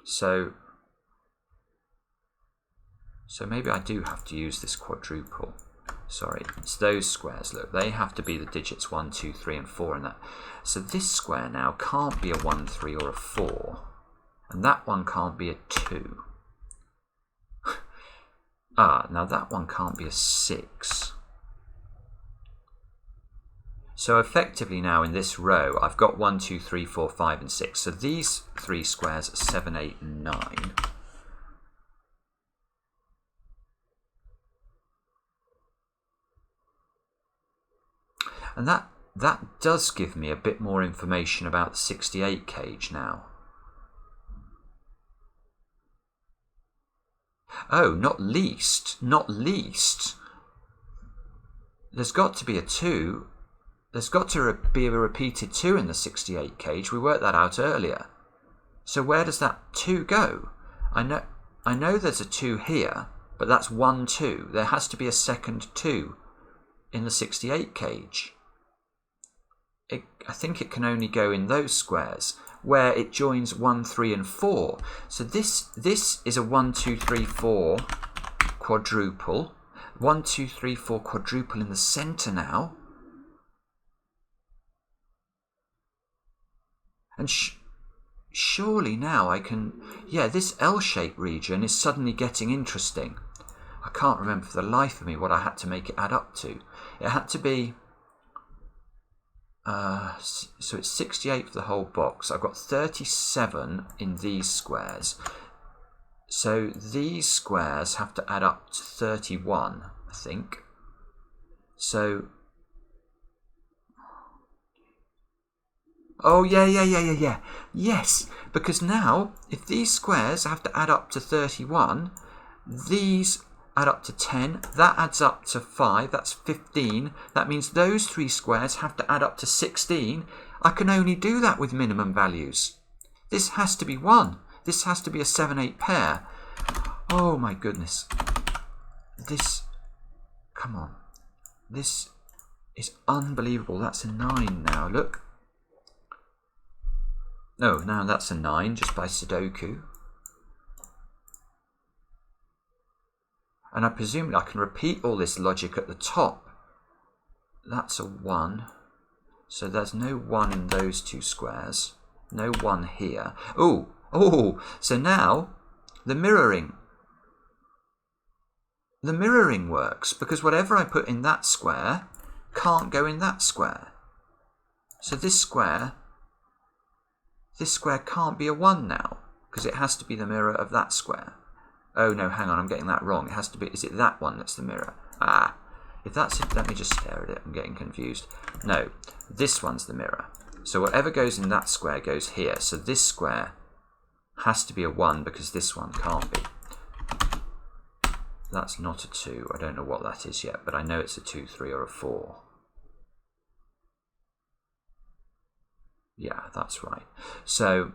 Speaker 1: So maybe I do have to use this quadruple. Sorry, it's those squares, look, they have to be the digits 1, 2, 3 and 4 in that. So this square now can't be a 1, 3 or a 4. And that one can't be a 2. Ah, now that one can't be a 6. So effectively now in this row, I've got 1, 2, 3, 4, 5, and 6. So these 3 squares are 7, 8, and 9. And that does give me a bit more information about the 68 cage now. Oh, not least. There's got to be a 2. There's got to be a repeated 2 in the 68 cage. We worked that out earlier. So where does that 2 go? I know there's a 2 here, but that's 1, 2. There has to be a second 2 in the 68 cage. I think it can only go in those squares where it joins 1, 3, and 4. So this is a 1, 2, 3, 4 quadruple. 1, 2, 3, 4 quadruple in the centre now. And surely now I can... Yeah, this L-shaped region is suddenly getting interesting. I can't remember for the life of me what I had to make it add up to. It had to be... so it's 68 for the whole box. I've got 37 in these squares. So these squares have to add up to 31, I think. So... Oh, yeah. Yes, because now, if these squares have to add up to 31, these add up to 10, that adds up to 5, that's 15. That means those 3 squares have to add up to 16. I can only do that with minimum values. This has to be 1. This has to be a 7-8 pair. Oh my goodness. This, come on. This is unbelievable. That's a 9 now, look. No, now that's a 9 just by Sudoku. And I presume I can repeat all this logic at the top. That's a 1. So there's no 1 in those 2 squares. No 1 here. Oh, so now the mirroring works because whatever I put in that square can't go in that square. So this square can't be a 1 now because it has to be the mirror of that square. Oh no, hang on, I'm getting that wrong. It has to be, is it that one that's the mirror? Ah, if that's it, let me just stare at it. I'm getting confused. No, this one's the mirror. So whatever goes in that square goes here. So this square has to be a 1 because this one can't be. That's not a 2. I don't know what that is yet, but I know it's a 2, 3, or a 4. Yeah, that's right. So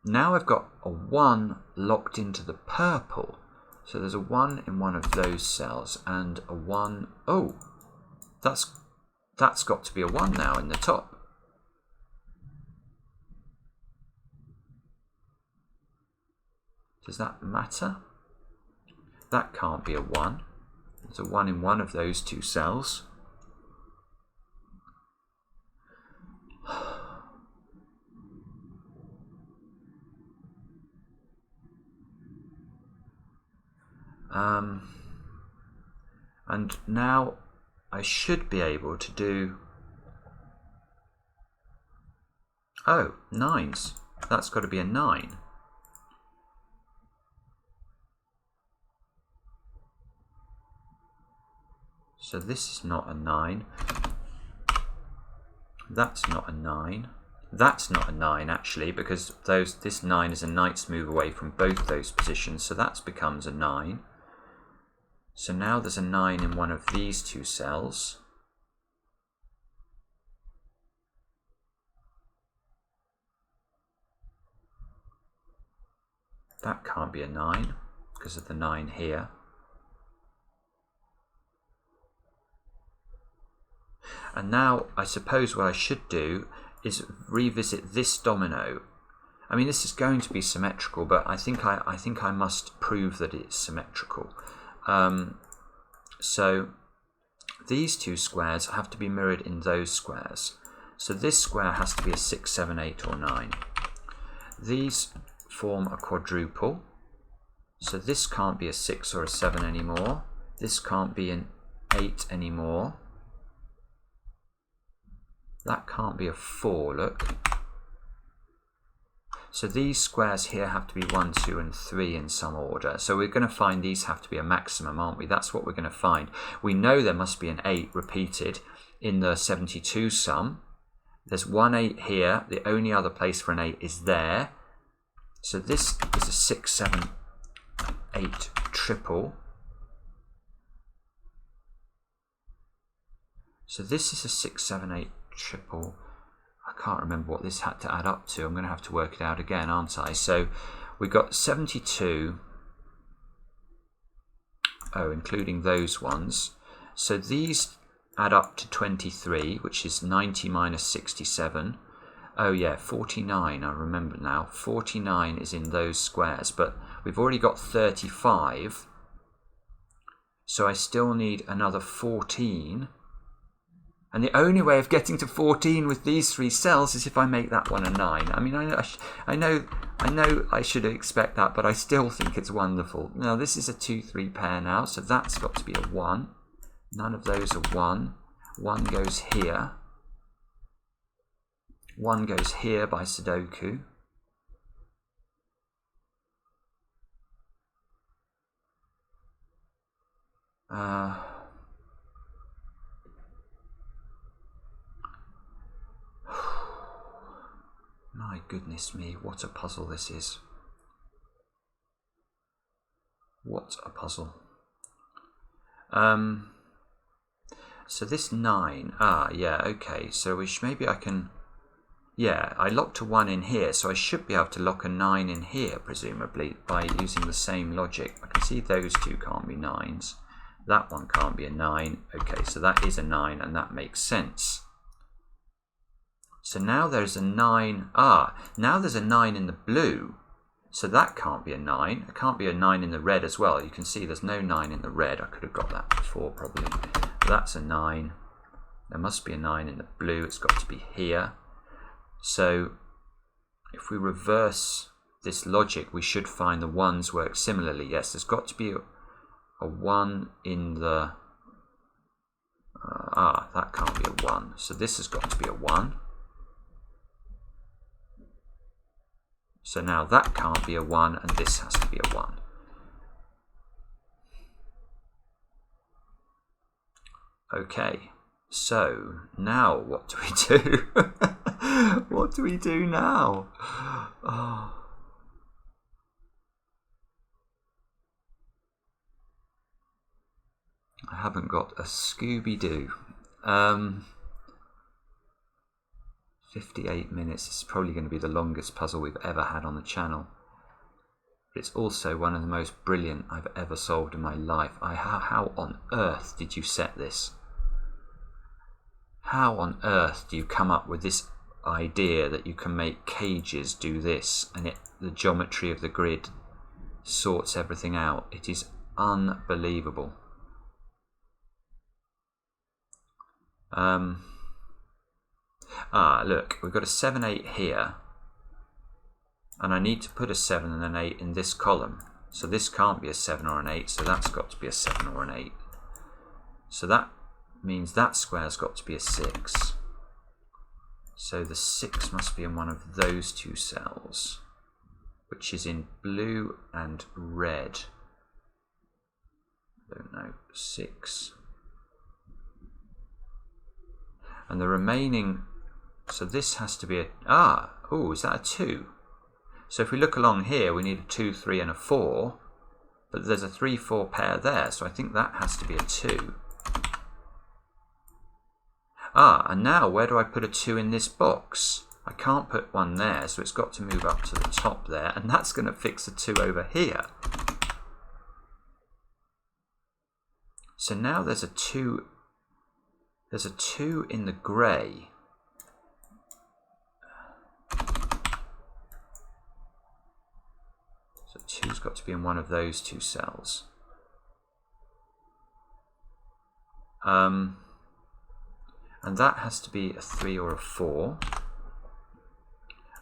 Speaker 1: now I've got a 1 locked into the purple. So there's a 1 in one of those cells and a 1. Oh, that's got to be a 1 now in the top. Does that matter? That can't be a 1. There's a 1 in one of those 2 cells. And now I should be able to do... Oh, 9s. That's got to be a 9. So this is not a 9. That's not a 9. That's not a 9 actually, because this 9 is a knight's move away from both those positions, so that becomes a 9. So now there's a 9 in one of these 2 cells. That can't be a 9 because of the 9 here. And now I suppose what I should do is revisit this domino. I mean, this is going to be symmetrical, but I think I must prove that it's symmetrical. So these 2 squares have to be mirrored in those squares. So this square has to be a 6, 7, 8, or 9. These form a quadruple. So this can't be a 6 or a 7 anymore. This can't be an 8 anymore. That can't be a 4, look. So these squares here have to be 1, 2 and 3 in some order. So we're going to find these have to be a maximum, aren't we? That's what we're going to find. We know there must be an 8 repeated in the 72 sum. There's 1 8 here. The only other place for an 8 is there. So this is a 6, 7, 8 triple. So this is a 6, 7, 8 triple. I can't remember what this had to add up to. I'm going to have to work it out again, aren't I? So we've got 72. Oh, including those ones. So these add up to 23, which is 90 minus 67. Oh yeah, 49, I remember now. 49 is in those squares, but we've already got 35. So I still need another 14. And the only way of getting to 14 with these 3 cells is if I make that one a 9. I mean, I know I should expect that, but I still think it's wonderful. Now, this is a 2, 3 pair now, so that's got to be a 1. None of those are 1. 1 goes here. 1 goes here by Sudoku. My goodness me, what a puzzle this is. What a puzzle. So this 9, yeah, okay, so maybe I can, yeah, I locked a 1 in here, so I should be able to lock a 9 in here, presumably, by using the same logic. I can see those 2 can't be 9s. That one can't be a 9. Okay, so that is a 9, and that makes sense. So now there's a 9, now there's a 9 in the blue, so that can't be a 9. It can't be a 9 in the red as well. You can see there's no 9 in the red. I could have got that before, probably. That's a 9. There must be a 9 in the blue. It's got to be here. So if we reverse this logic, we should find the 1s work similarly. Yes, there's got to be a 1 in the... that can't be a 1. So this has got to be a 1. So now that can't be a 1, and this has to be a 1. Okay, so now what do we do? What do we do now? Oh. I haven't got a Scooby-Doo. 58 minutes is probably going to be the longest puzzle we've ever had on the channel. But it's also one of the most brilliant I've ever solved in my life. How on earth did you set this? How on earth do you come up with this idea that you can make cages do this, and the geometry of the grid sorts everything out? It is unbelievable. Look, we've got a 7, 8 here, and I need to put a 7 and an 8 in this column. So this can't be a 7 or an 8, so that's got to be a 7 or an 8. So that means that square's got to be a 6. So the 6 must be in one of those 2 cells, which is in blue and red. I don't know, 6. And the remaining, so this has to be a, is that a 2? So if we look along here, we need a 2, 3 and a 4, but there's a 3, 4 pair there, so I think that has to be a 2. And now where do I put a 2 in this box? I can't put one there, so it's got to move up to the top there, and that's going to fix a 2 over here. So now there's a 2. There's a 2 in the grey. So 2's got to be in one of those 2 cells. And that has to be a 3 or a 4.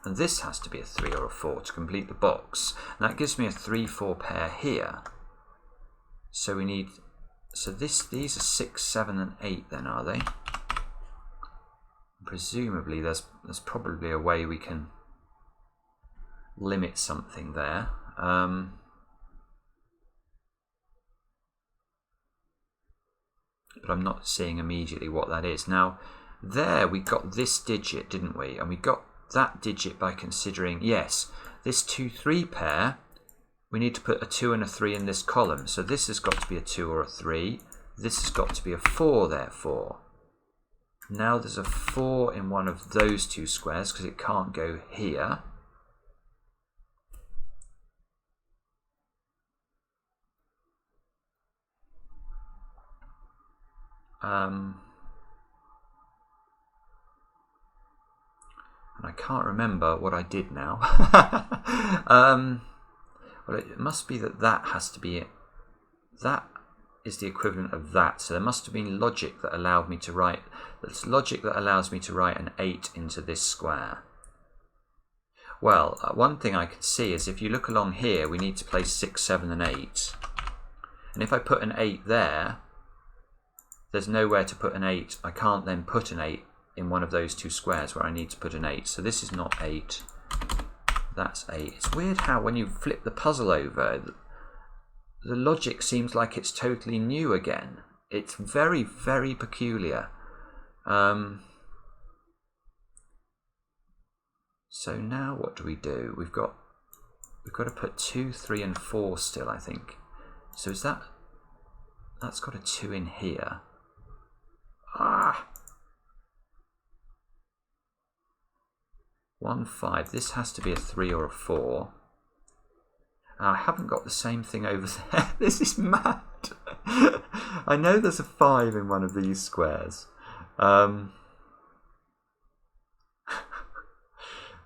Speaker 1: and this has to be a 3 or a 4 to complete the box. And that gives me a 3-4 pair here. So we need, so these are 6, 7 and 8 then, are they? Presumably there's probably a way we can limit something there. But I'm not seeing immediately what that is. Now, there we got this digit, didn't we? And we got that digit by considering, yes, this 2-3 pair, we need to put a 2 and a 3 in this column. So this has got to be a 2 or a 3. This has got to be a 4, therefore. Now there's a 4 in one of those two squares because it can't go here. And I can't remember what I did now. Well, it must be that has to be it. That is the equivalent of that. So there must have been logic that allowed me to write. That's logic that allows me to write an 8 into this square. Well, one thing I can see is if you look along here, we need to place 6, 7, and 8. And if I put an 8 there, there's nowhere to put an 8. I can't then put an 8 in one of those two squares where I need to put an 8. So this is not 8. That's 8. It's weird how when you flip the puzzle over, the logic seems like it's totally new again. It's very, very peculiar. So now what do? We've got to put 2, 3, and 4 still, I think. So is that's got a 2 in here. 1, 5. This has to be a 3 or a 4. I haven't got the same thing over there. This is mad. I know there's a 5 in one of these squares.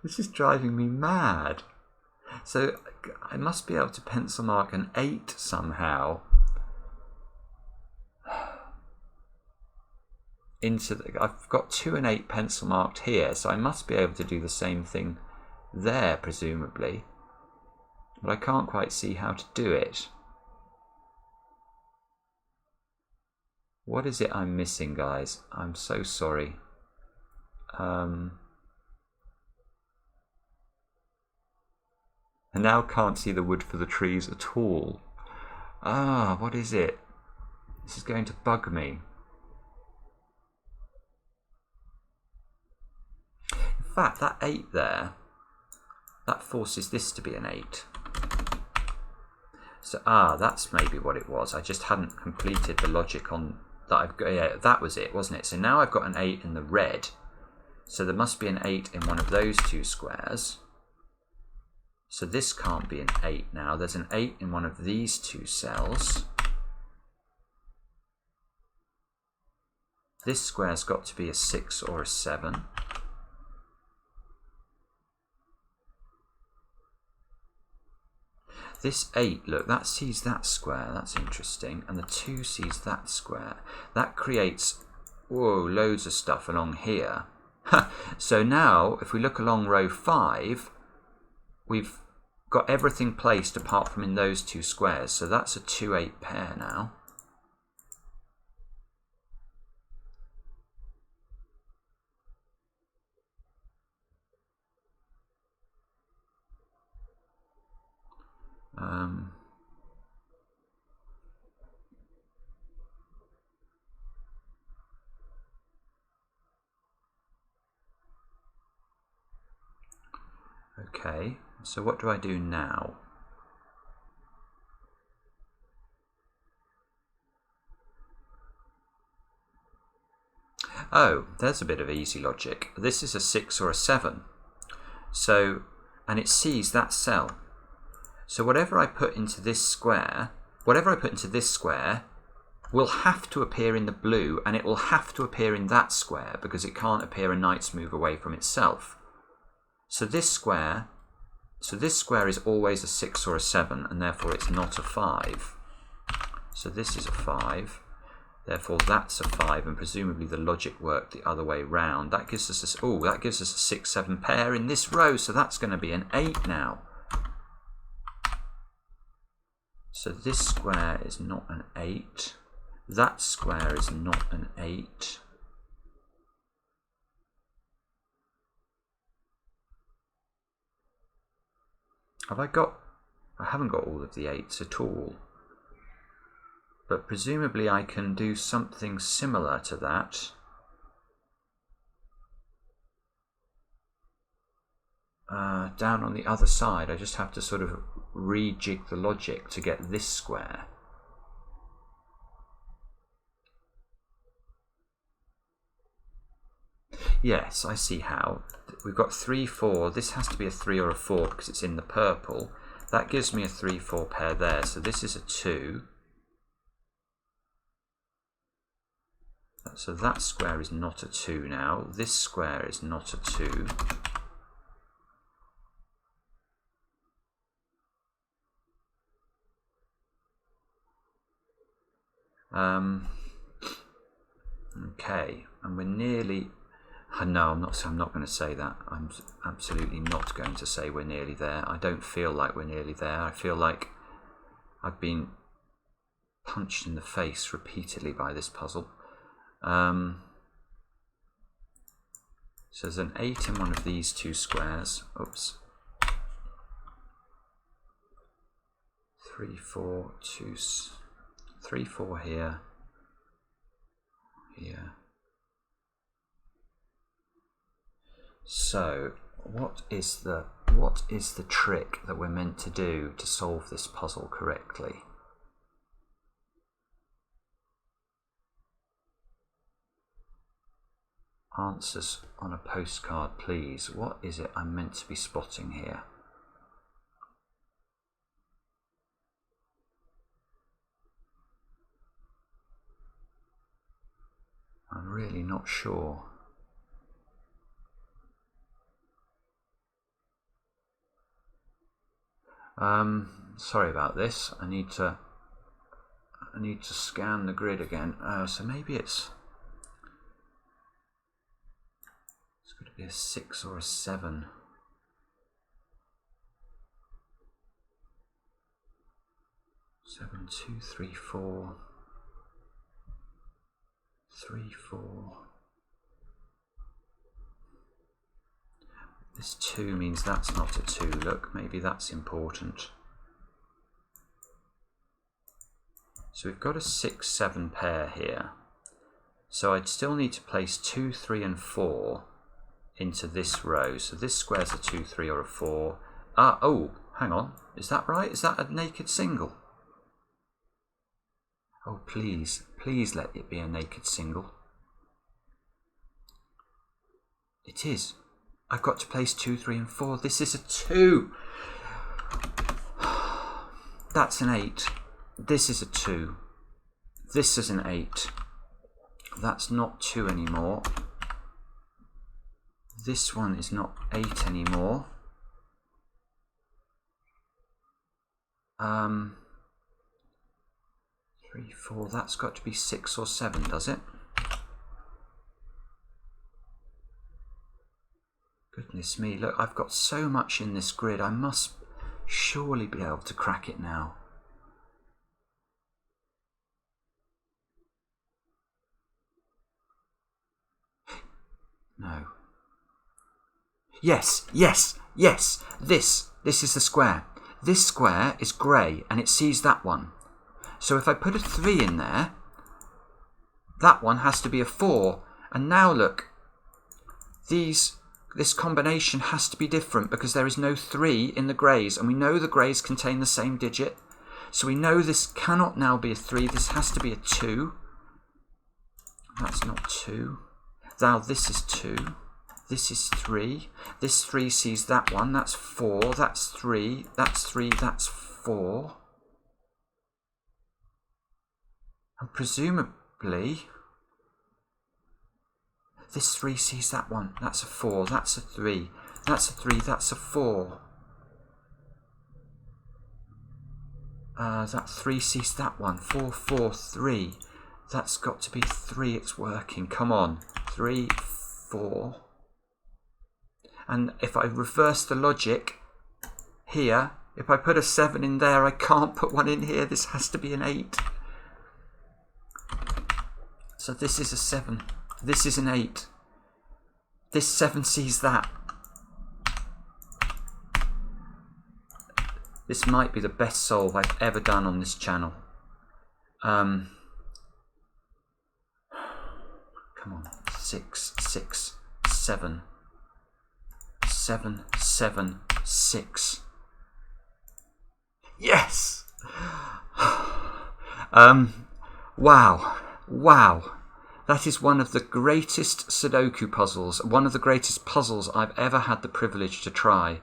Speaker 1: This is driving me mad. So I must be able to pencil mark an 8 somehow. I've got 2 and 8 pencil marked here, so I must be able to do the same thing there, presumably. But I can't quite see how to do it. What is it I'm missing, guys? I'm so sorry. I now can't see the wood for the trees at all. What is it? This is going to bug me. In fact, that 8 there, that forces this to be an 8. So, that's maybe what it was. I just hadn't completed the logic on that. I've got, yeah, that was it, wasn't it? So now I've got an 8 in the red. So there must be an 8 in one of those two squares. So this can't be an 8 now. There's an 8 in one of these two cells. This square's got to be a 6 or a 7. This 8, look, that sees that square. That's interesting. And the 2 sees that square. That creates, whoa, loads of stuff along here. So now, if we look along row 5, we've got everything placed apart from in those two squares. So that's a 2-8 pair now. Okay, so what do I do now? Oh, there's a bit of easy logic. This is a 6 or a 7. So, and it sees that cell. So whatever I put into this square, will have to appear in the blue, and it will have to appear in that square because it can't appear a knight's move away from itself. So this square is always a 6 or a 7, and therefore it's not a 5. So this is a 5. Therefore, that's a 5, and presumably the logic worked the other way round. That gives us a, that gives us a 6, 7 pair in this row, so that's going to be an 8 now. So this square is not an 8. That square is not an 8. Have I got... I haven't got all of the 8s at all. But presumably I can do something similar to that. Down on the other side, I just have to sort of rejig the logic to get this square. Yes, I see how. We've got 3, 4. This has to be a 3 or a 4 because it's in the purple. That gives me a 3, 4 pair there. So this is a 2. So that square is not a 2 now. This square is not a 2. Okay, and we're nearly... No, I'm not going to say that. I'm absolutely not going to say we're nearly there. I don't feel like we're nearly there. I feel like I've been punched in the face repeatedly by this puzzle. So there's an 8 in one of these two squares. Oops. 3, 4, 2, 3, 4 here. Here. So, what is the trick that we're meant to do to solve this puzzle correctly? Answers on a postcard, please. What is it I'm meant to be spotting here? I'm really not sure. Sorry about this. I need to scan the grid again. So maybe it's going to be a 6 or a 7. 7, 2, 3, 4. 3, 4. This 2 means that's not a 2. Look, maybe that's important. So we've got a 6, 7 pair here. So I'd still need to place 2, 3 and 4 into this row. So this square's a 2, 3 or a 4. Oh, hang on. Is that right? Is that a naked single? Oh, please, please let it be a naked single. It is. I've got to place 2, 3 and 4. This is a 2. That's an 8. This is a 2. This is an 8. That's not 2 anymore. This one is not 8 anymore. 3, 4. That's got to be 6 or 7, does it? Goodness me, look, I've got so much in this grid, I must surely be able to crack it now. No. Yes, yes, yes, this is the square. This square is grey and it sees that one. So if I put a 3 in there, that one has to be a 4. And now look, this combination has to be different because there is no 3 in the greys, and we know the greys contain the same digit. So we know this cannot now be a 3, this has to be a 2. That's not 2. Now this is 2. This is 3. This 3 sees that one, that's 4, that's 3, that's 3, that's 4. And presumably, this 3 sees that one, that's a 4, that's a 3, that's a 3, that's a 4. That 3 sees that one, 4, 4, 3. That's got to be 3. It's working. Come on. 3, 4. And if I reverse the logic here, if I put a 7 in there, I can't put 1 in here. This has to be an 8. So this is a 7. This is an 8. This 7 sees that. This might be the best solve I've ever done on this channel. Come on. 6, 6, 7. 7, 7, 6. Yes! Wow. Wow. That is one of the greatest Sudoku puzzles, one of the greatest puzzles I've ever had the privilege to try.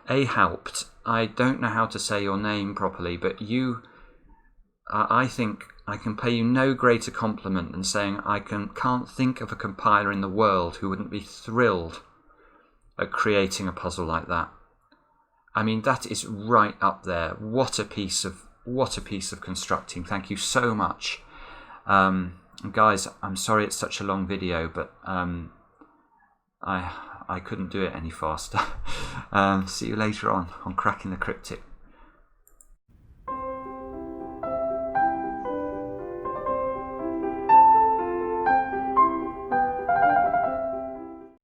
Speaker 1: Ahaupt, I don't know how to say your name properly, but you, I think I can pay you no greater compliment than saying I can't think of a compiler in the world who wouldn't be thrilled at creating a puzzle like that. I mean, that is right up there. What a piece of constructing. Thank you so much. Guys, I'm sorry it's such a long video, but I couldn't do it any faster. See you later on Cracking the Cryptic.